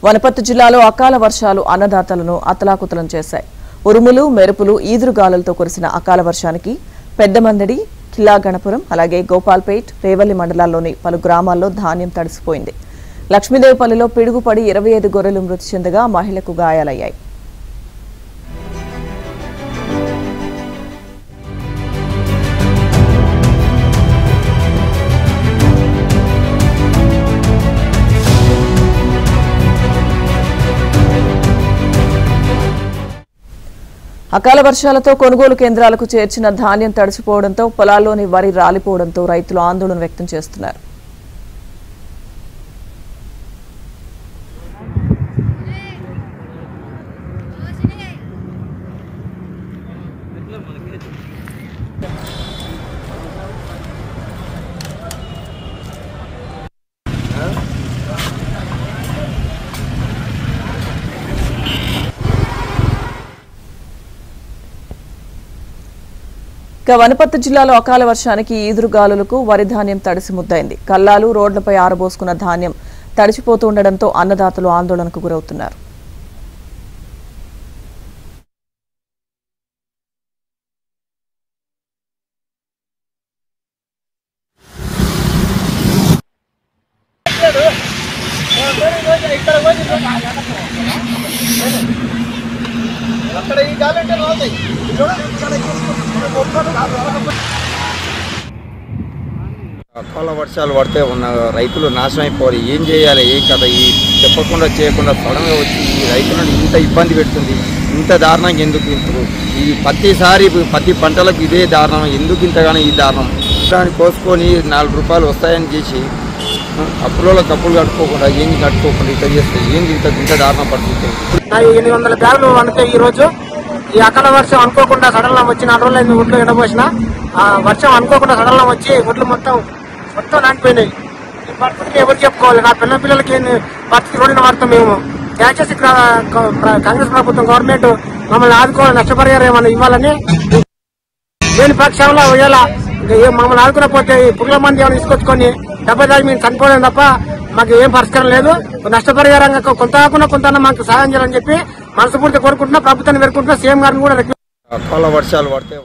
వనపర్తి జిల్లాలో అకాల వర్షాలు అన్నదాతలను అతలాకుతలం చేశాయి. ఉరుములు, మెరుపులు, ఈదురుగాలులతో కురిసిన అకాల వర్షానికి పెద్దమందడి, కిల్లాగణపురం, అలాగే గోపాల్పేట్, రేవల్లి మండలాల్లోని పలు గ్రామాల్లో ధాన్యం తడిసిపోయింది. లక్ష్మీదేవిపల్లిలో పిడుగుపడి 25 గొర్రెలు మృతి చెందగా మహిళకు గాయాలయ్యాయి. అకాల వర్షాలతో కొనుగోలు కేంద్రాలకు చేర్చిన ధాన్యం తడిసిపోవడంతో పొలాల్లోని వరి రాలిపోవడంతో రైతులు ఆందోళన వ్యక్తం చేస్తున్నారు. వనపర్తి జిల్లాలో అకాల వర్షానికి ఈదురుగాలులకు వరి ధాన్యం తడిసి ముద్దైంది. కల్లాలు, రోడ్లపై ఆరబోసుకున్న ధాన్యం తడిచిపోతుండటంతో అన్నదాతలు ఆందోళనకు గురవుతున్నారు. అకాల వర్షాలు పడితే ఉన్న రైతులు నాశనం అయిపోవాలి. ఏం చేయాలి, ఏం కదా ఈ చెప్పకుండా చేయకుండా సడన్గా వచ్చి ఈ రైతులను ఇంత ఇబ్బంది పెడుతుంది. ఇంత దారుణంగా ఎందుకు ఇప్పుడు ఈ ప్రతి పంటలకు ఇదే దారుణం, ఎందుకు ఇంతగానో ఈ దారుణం? దాన్ని కోసుకొని 4 రూపాయలు వస్తాయని చేసి అప్పులలో తప్పులు కట్టుకోకుండా ఏంది కట్టుకోకుండా ఇట్లా చేస్తే ఏంది ఇంత దారుణం పడుతుంది. 800 బ్యాగులు అంటే ఈ రోజు ఈ అకాల వర్షం అనుకోకుండా సడన్ గా వచ్చి 4 రోజులు ఒడ్లు ఎండబోసిన వర్షం అనుకోకుండా సడన్ గా వచ్చి ఒడ్లు మొత్తం నానిపోయినాయి. ఈ పరిస్థితికి ఎవరు చెప్పుకోవాలి? నా పిల్లలకి పరిస్థితి రోడ్డున పడతాం. మేము దయచేసి కాంగ్రెస్ ప్రభుత్వం గవర్నమెంట్ మమ్మల్ని ఆదుకోవాలి, నష్టపరిహారం ఏమన్నా ఇవ్వాలని. లేని పక్షంలో ఇలా మమ్మల్ని ఆదుకునకపోతే పురుగుల మంది ఏమైనా తీసుకొచ్చుకొని 70 మేము చనిపోలేం తప్ప మాకు ఏం పరిష్కారం లేదు. నష్టపరిహారంగా కొంత కాకుండా కొంత మాకు సహాయం చేయాలని చెప్పి మనస్ఫూర్తి కోరుకుంటున్నా. ప్రభుత్వాన్ని వేరుకుంటున్నా, సీఎం గారిని కూడా అకాల వర్షాలు పడితే